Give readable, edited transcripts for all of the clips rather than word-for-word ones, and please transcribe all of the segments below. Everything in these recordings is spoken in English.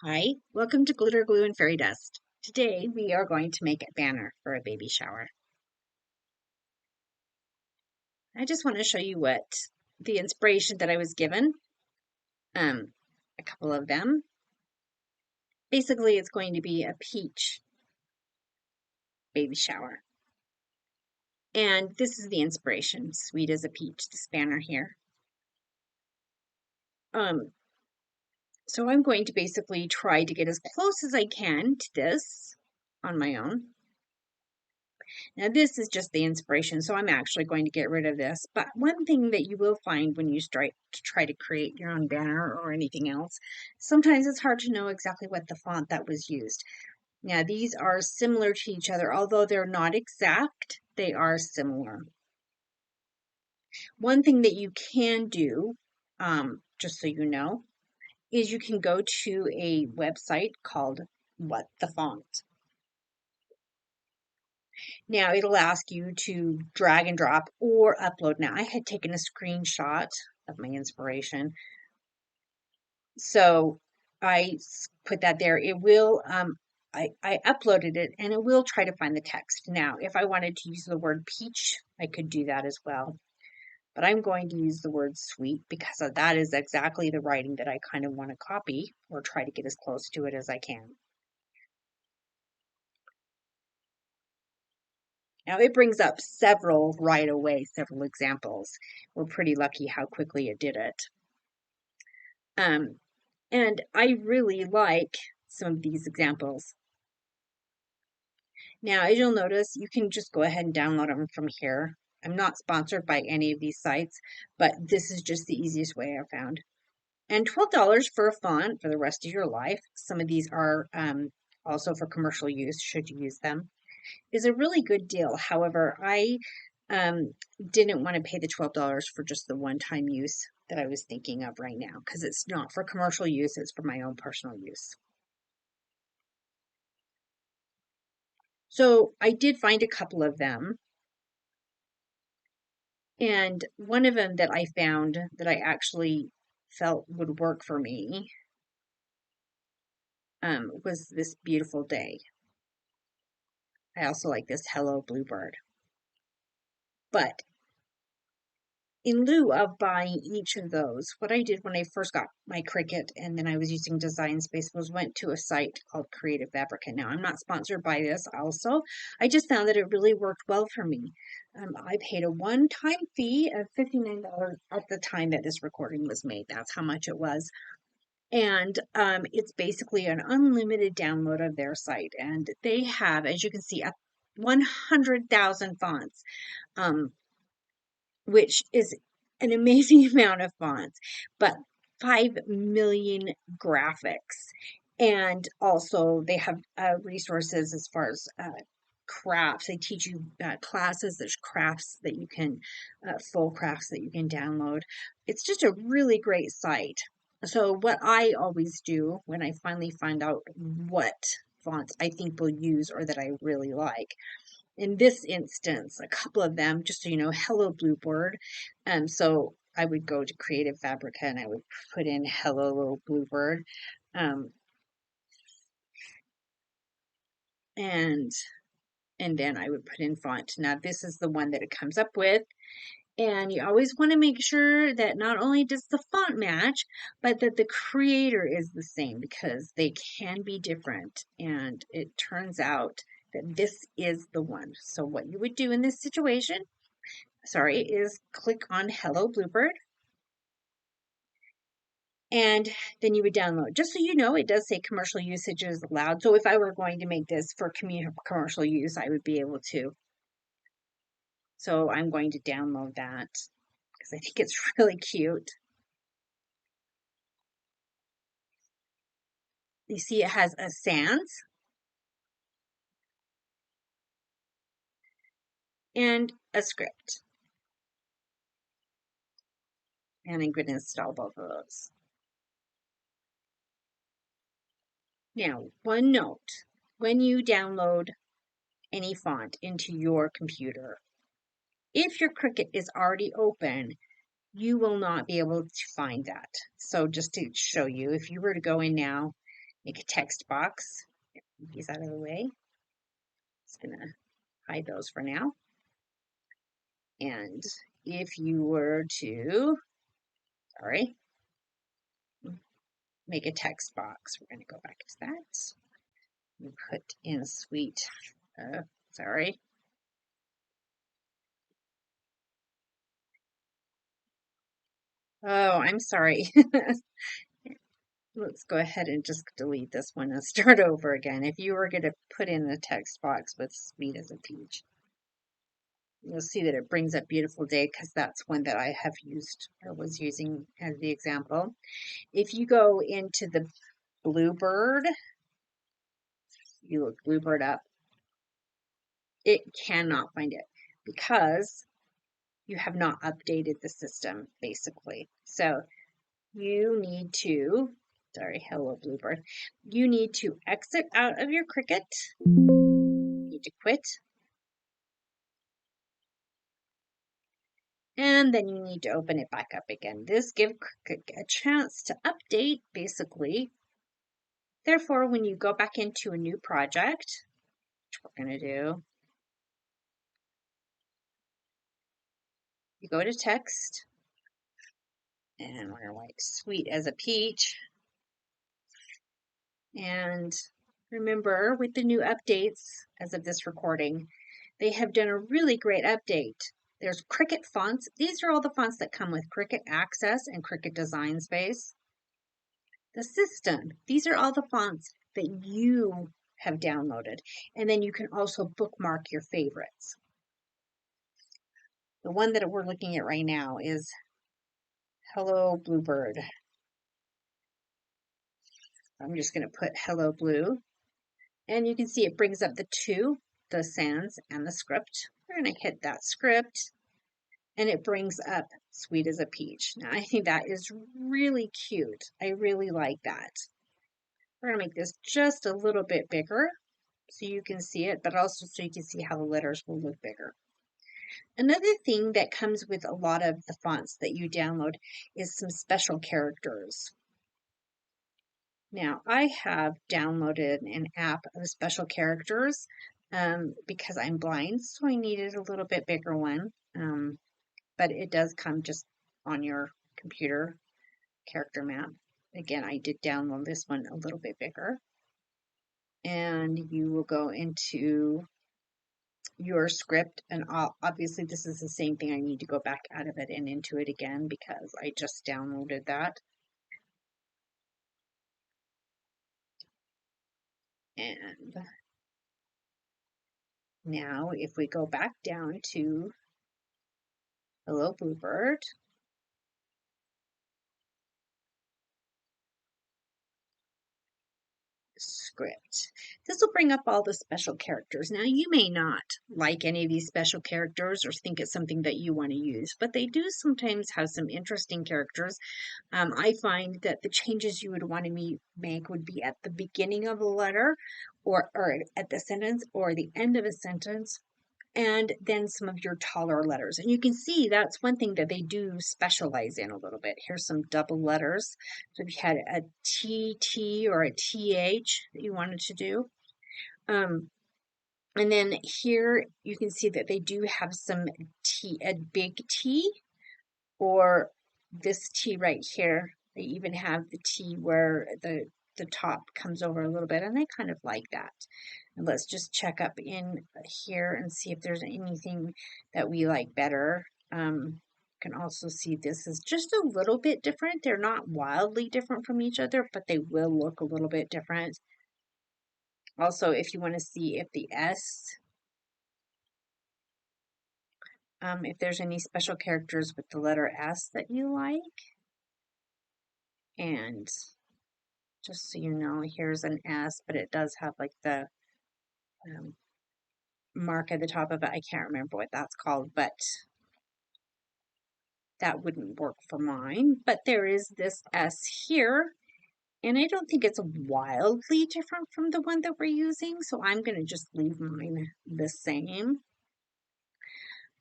Hi, welcome to Glitter, Glue, and Fairy Dust. Today we are going to make a banner for a baby shower. I just want to show you what the inspiration that I was given, um, a couple of them. Basically, it's going to be a peach baby shower. And this is the inspiration, sweet as a peach, this banner here. So I'm going to basically try to get as close as I can to this on my own. Now this is just the inspiration, so I'm actually going to get rid of this. But one thing that you will find when you try to create your own banner or anything else, sometimes it's hard to know exactly what the font that was used. Now these are similar to each other, although they're not exact, they are similar. One thing that you can do, just so you know, is you can go to a website called What the Font. Now it'll ask you to drag and drop or upload. Now I had taken a screenshot of my inspiration, so I put that there. It will, I uploaded it and it will try to find the text. Now, if I wanted to use the word peach, I could do that as well. But I'm going to use the word sweet because that is exactly the writing that I kind of want to copy or try to get as close to it as I can. Now it brings up several right away, several examples. We're pretty lucky how quickly it did it. And I really like some of these examples. Now, as you'll notice, you can just go ahead and download them from here. I'm not sponsored by any of these sites, but this is just the easiest way I found. And $12 for a font for the rest of your life. Some of these are also for commercial use, should you use them, is a really good deal. However, I didn't want to pay the $12 for just the one-time use that I was thinking of right now because it's not for commercial use, it's for my own personal use. So I did find a couple of them. And one of them that I found that I actually felt would work for me was this beautiful day. I also like this Hello Bluebird. But in lieu of buying each of those, what I did when I first got my Cricut and then I was using Design Space was went to a site called Creative Fabrica. Now, I'm not sponsored by this also. I just found that it really worked well for me. I paid a one-time fee of $59 at the time that this recording was made. That's how much it was. And it's basically an unlimited download of their site. And they have, as you can see, 100,000 fonts. Which is an amazing amount of fonts, but 5 million graphics. And also they have resources as far as crafts. They teach you classes. There's crafts that you can, full crafts that you can download. It's just a really great site. So what I always do when I finally find out what fonts I think will use or that I really like, in this instance, a couple of them, just so you know, Hello Bluebird. So I would go to Creative Fabrica and I would put in Hello Bluebird. Um, and then I would put in font. Now this is the one that it comes up with. And you always want to make sure that not only does the font match, but that the creator is the same because they can be different. And it turns out that this is the one. So what you would do in this situation, is click on Hello Bluebird. And then you would download. Just so you know, it does say commercial usage is allowed. So if I were going to make this for commercial use, I would be able to. So I'm going to download that because I think it's really cute. You see it has a sans and a script. And I'm going to install both of those. Now, one note, when you download any font into your computer, if your Cricut is already open, you will not be able to find that. So just to show you, if you were to go in now make a text box. Move these out of the way. Just gonna hide those for now. And if you were to, sorry, make a text box, we're gonna go back to that. And put in sweet, sorry. Oh, I'm sorry. Let's go ahead and just delete this one and start over again. If you were going to put in the text box with sweet as a peach, you'll see that it brings up beautiful day because that's one that I have used or was using as the example. If you go into the bluebird, you look bluebird up, it cannot find it because you have not updated the system basically. So you need to, sorry, hello bluebird, you need to exit out of your Cricut. You need to quit. And then you need to open it back up again. This gives Cricut a chance to update, basically. Therefore, when you go back into a new project, which we're going to do, you go to text, and we're going to write sweet as a peach. And remember, with the new updates, as of this recording, they have done a really great update. There's Cricut fonts. These are all the fonts that come with Cricut Access and Cricut Design Space. The system. These are all the fonts that you have downloaded. And then you can also bookmark your favorites. The one that we're looking at right now is Hello Bluebird. I'm just going to put Hello Blue. And you can see it brings up the two, the sans and the script. We're going to hit that script. And it brings up Sweet as a Peach. Now, I think that is really cute. I really like that. We're going to make this just a little bit bigger so you can see it, but also so you can see how the letters will look bigger. Another thing that comes with a lot of the fonts that you download is some special characters. Now, I have downloaded an app of special characters because I'm blind, so I needed a little bit bigger one. But it does come just on your computer character map. Again, I did download this one a little bit bigger. And you will go into your script, and obviously this is the same thing. I need to go back out of it and into it again because I just downloaded that. And now if we go back down to Hello Bluebird, script. This will bring up all the special characters. Now, you may not like any of these special characters or think it's something that you want to use, but they do sometimes have some interesting characters. I find that the changes you would want to make would be at the beginning of a letter or at the sentence or the end of a sentence, and then some of your taller letters. And you can see that's one thing that they do specialize in a little bit. Here's some double letters. So if you had a TT or a TH that you wanted to do. And then here you can see that they do have some a big T, or this T right here. They even have the T where the top comes over a little bit, and I kind of like that. And let's just check up in here and see if there's anything that we like better. You can also see this is just a little bit different. They're not wildly different from each other, but they will look a little bit different. Also, if you want to see if the S, if there's any special characters with the letter S that you like. And just so you know, here's an S, but it does have like the mark at the top of it. I can't remember what that's called, but that wouldn't work for mine. But there is this S here, and I don't think it's wildly different from the one that we're using, so I'm going to just leave mine the same.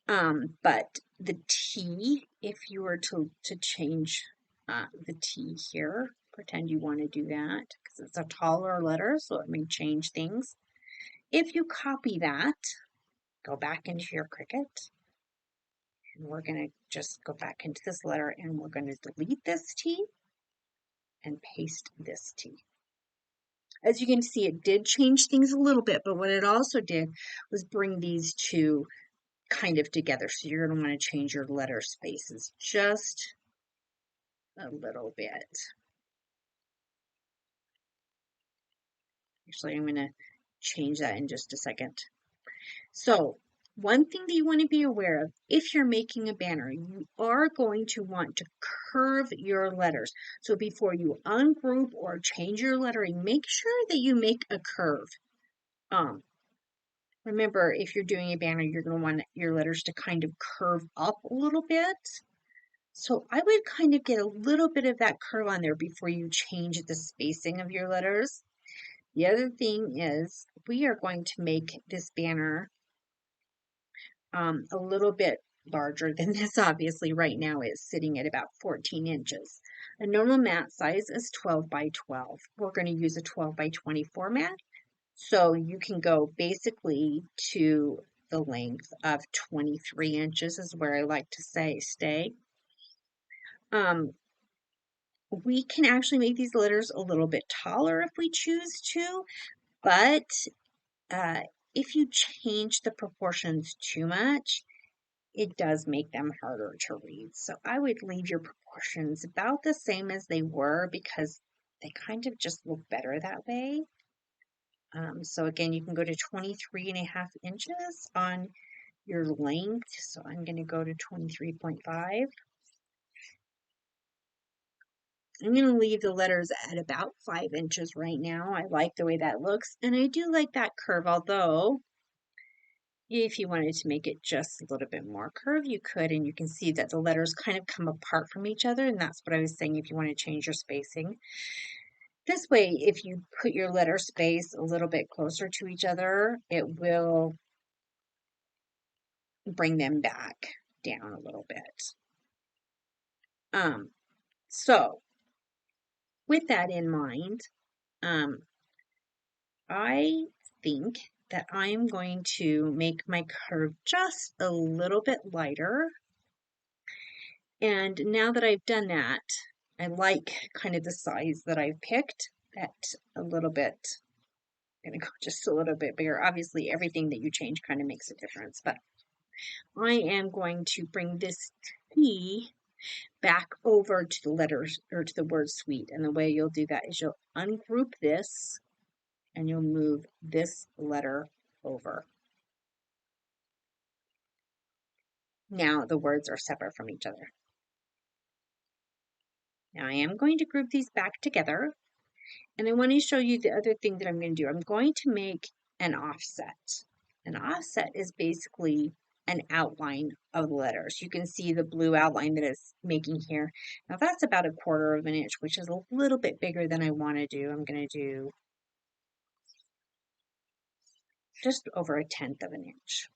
But the T, if you were to change the T here, pretend you want to do that because it's a taller letter, so it may change things. If you copy that, go back into your Cricut, and we're going to just go back into this letter, and we're going to delete this T and paste this T. As you can see, it did change things a little bit, but what it also did was bring these two kind of together. So you're going to want to change your letter spaces just a little bit. Actually, I'm going to change that in just a second. So one thing that you want to be aware of, if you're making a banner, you are going to want to curve your letters. So before you ungroup or change your lettering, make sure that you make a curve. Remember, if you're doing a banner, you're going to want your letters to kind of curve up a little bit. So I would kind of get a little bit of that curve on there before you change the spacing of your letters. The other thing is we are going to make this banner a little bit larger than this. Obviously, right now it's sitting at about 14 inches. A normal mat size is 12 by 12. We're going to use a 12 by 24 mat. So you can go basically to the length of 23 inches is where I like to say stay. We can actually make these letters a little bit taller if we choose to, but if you change the proportions too much, it does make them harder to read. So I would leave your proportions about the same as they were because they kind of just look better that way. So again, you can go to 23.5 inches on your length. So I'm going to go to 23.5. I'm going to leave the letters at about 5 inches right now. I like the way that looks, and I do like that curve, although if you wanted to make it just a little bit more curved, you could, and you can see that the letters kind of come apart from each other, and that's what I was saying if you want to change your spacing. This way, if you put your letter space a little bit closer to each other, it will bring them back down a little bit. So with that in mind, I think that I'm going to make my curve just a little bit lighter. And now that I've done that, I like kind of the size that I've picked, that a little bit, I'm going to go just a little bit bigger. Obviously, everything that you change kind of makes a difference, but I am going to bring this T back over to the letters or to the word suite. And the way you'll do that is you'll ungroup this and you'll move this letter over. Now the words are separate from each other. Now I am going to group these back together, and I want to show you the other thing that I'm going to do. I'm going to make an offset. An offset is basically an outline of the letters. You can see the blue outline that it's making here. Now that's about 1/4 of an inch, which is a little bit bigger than I want to do. I'm going to do just over 1/10 of an inch.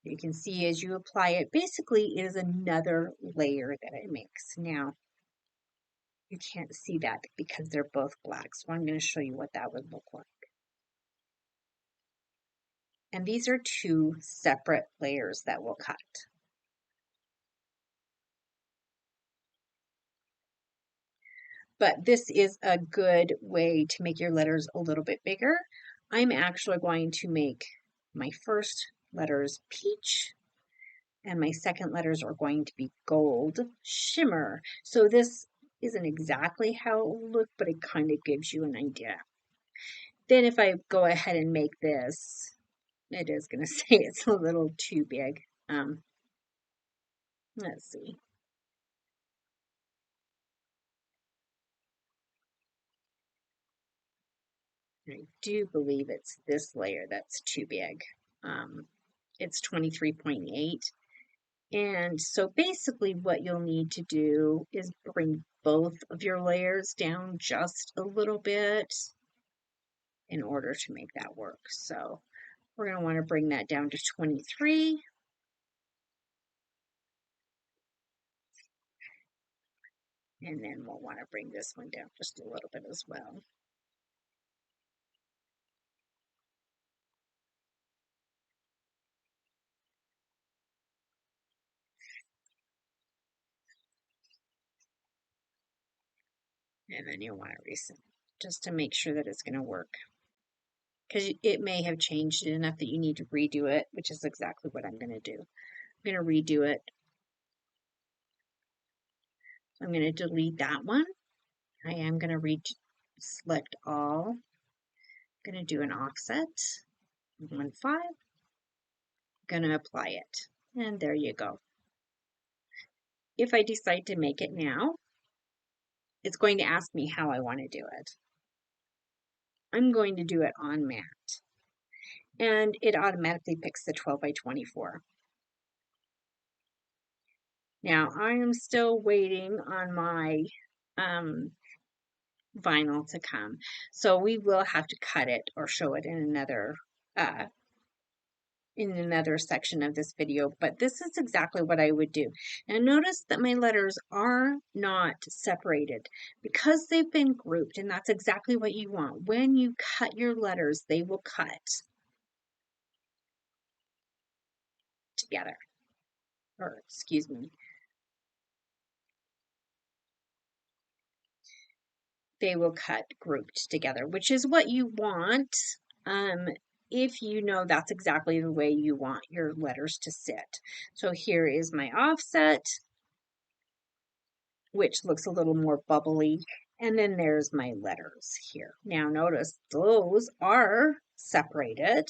You can see as you apply it, basically it is another layer that it makes. Now, you can't see that because they're both black, so I'm going to show you what that would look like. And these are two separate layers that we'll cut. But this is a good way to make your letters a little bit bigger. I'm actually going to make my first letters peach, and my second letters are going to be gold shimmer. So this isn't exactly how it will look, but it kind of gives you an idea. Then if I go ahead and make this, it is going to say it's a little too big. Let's see. I do believe it's this layer that's too big. It's 23.8. And so basically what you'll need to do is bring both of your layers down just a little bit in order to make that work. So we're going to want to bring that down to 23. And then we'll want to bring this one down just a little bit as well. And then you'll want to resend just to make sure that it's going to work. Because it may have changed enough that you need to redo it, which is exactly what I'm going to do. I'm going to redo it. I'm going to delete that one. I am going to select all. I'm going to do an offset, 1.5. I'm going to apply it. And there you go. If I decide to make it now, it's going to ask me how I want to do it. I'm going to do it on matte. And it automatically picks the 12 by 24. Now I am still waiting on my vinyl to come. So we will have to cut it or show it in another section of this video, but this is exactly what I would do. Now notice that my letters are not separated because they've been grouped, and that's exactly what you want. When you cut your letters, they will cut together, or excuse me, they will cut grouped together, which is what you want. If you know that's exactly the way you want your letters to sit. So here is my offset, which looks a little more bubbly. And then there's my letters here. Now notice those are separated.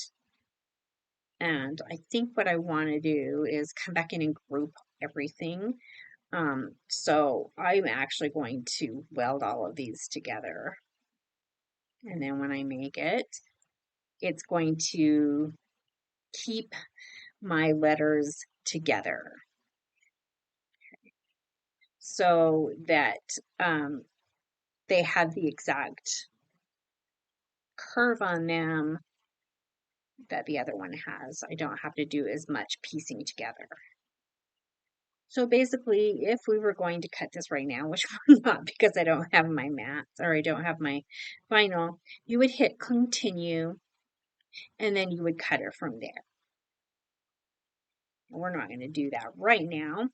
And I think what I want to do is come back in and group everything. So I'm actually going to weld all of these together. And then when I make it, it's going to keep my letters together so that they have the exact curve on them that the other one has. I don't have to do as much piecing together. So basically, if we were going to cut this right now, which we're not because I don't have my mats or I don't have my vinyl, you would hit continue and then you would cut it from there. We're not going to do that right now.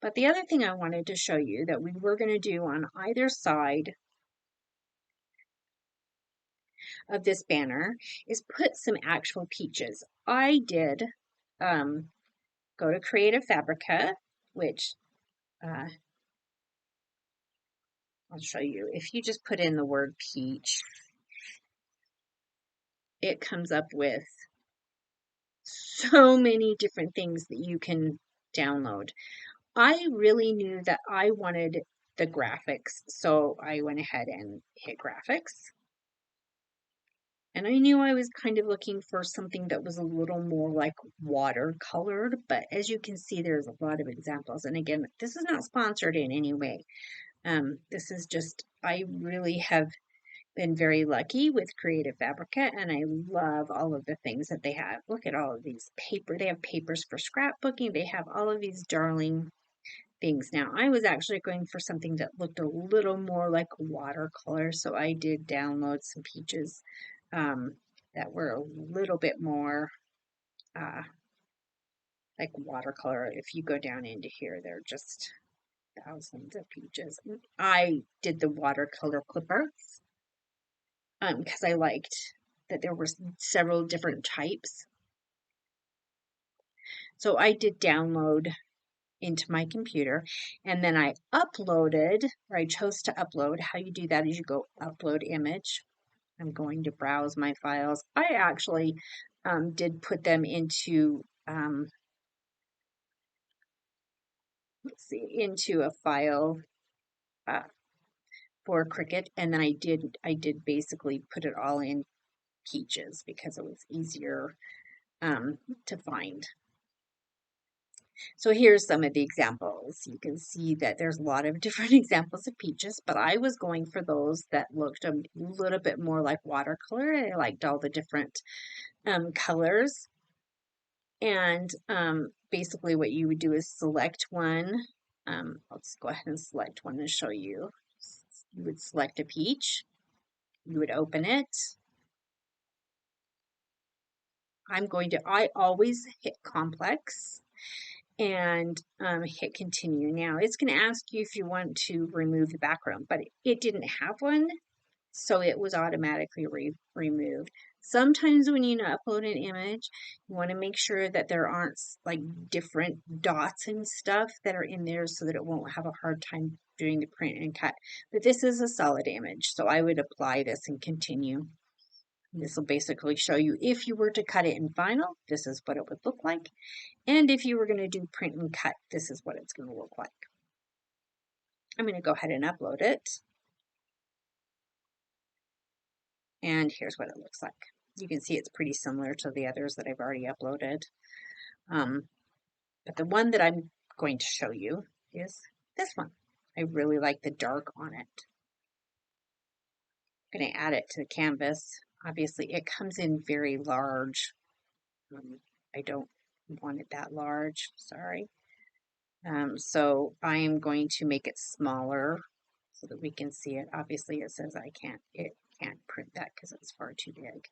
But the other thing I wanted to show you that we were going to do on either side of this banner is put some actual peaches. I did go to Creative Fabrica, which I'll show you. If you just put in the word peach, it comes up with so many different things that you can download. I really knew that I wanted the graphics, so I went ahead and hit graphics. And I knew I was kind of looking for something that was a little more like watercolored, but as you can see, there's a lot of examples. And again, this is not sponsored in any way. This is just, I really have been very lucky with Creative Fabrica, and I love all of the things that they have. Look at all of these they have papers for scrapbooking. They have all of these darling things. Now, I was actually going for something that looked a little more like watercolor, so I did download some peaches that were a little bit more like watercolor. If you go down into here, they're just thousands of peaches. I did the watercolor clippers because I liked that there were several different types. So I did download into my computer, and then I uploaded, or I chose to upload. How you do that is you go upload image. I'm going to browse my files. I actually did put them into, let's see, into a file for Cricut, and then I did basically put it all in peaches because it was easier to find. So here's some of the examples. You can see that there's a lot of different examples of peaches, but I was going for those that looked a little bit more like watercolor. I liked all the different colors. And basically what you would do is select one Let's go ahead and select one and show you. You would select a peach. You would open it. I always hit complex and hit continue. Now it's going to ask you if you want to remove the background, but it didn't have one, so it was automatically removed. Sometimes when you upload an image, you want to make sure that there aren't like different dots and stuff that are in there so that it won't have a hard time doing the print and cut. But this is a solid image, so I would apply this and continue. This will basically show you if you were to cut it in Final, this is what it would look like. And if you were going to do print and cut, this is what it's going to look like. I'm going to go ahead and upload it. And here's what it looks like. You can see it's pretty similar to the others that I've already uploaded. But the one that I'm going to show you is this one. I really like the dark on it. I'm going to add it to the canvas. Obviously, it comes in very large. I don't want it that large, sorry. So I am going to make it smaller so that we can see it. Obviously, it says it can't print that because it's far too big.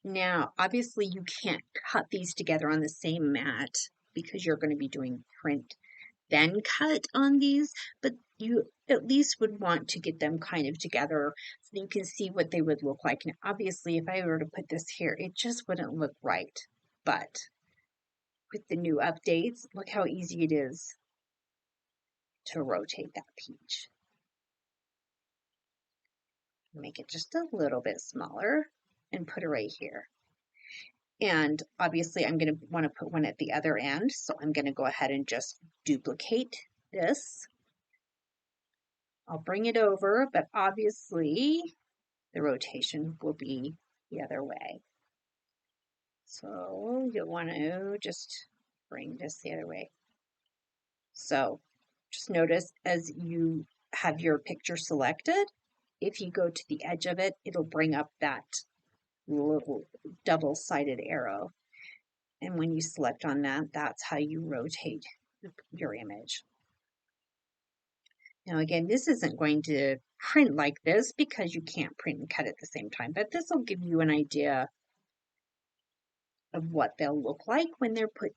Now, obviously, you can't cut these together on the same mat because you're going to be doing print then cut on these, but you at least would want to get them kind of together so you can see what they would look like. Now, obviously, if I were to put this here, it just wouldn't look right. But with the new updates, look how easy it is to rotate that peach. Make it just a little bit smaller and put it right here. And obviously I'm going to want to put one at the other end. So I'm going to go ahead and just duplicate this. I'll bring it over, but obviously the rotation will be the other way. So you'll want to just bring this the other way. So just notice as you have your picture selected, if you go to the edge of it, it'll bring up that little double-sided arrow. And when you select on that, that's how you rotate your image. Now again, this isn't going to print like this because you can't print and cut at the same time, but this will give you an idea of what they'll look like when they're put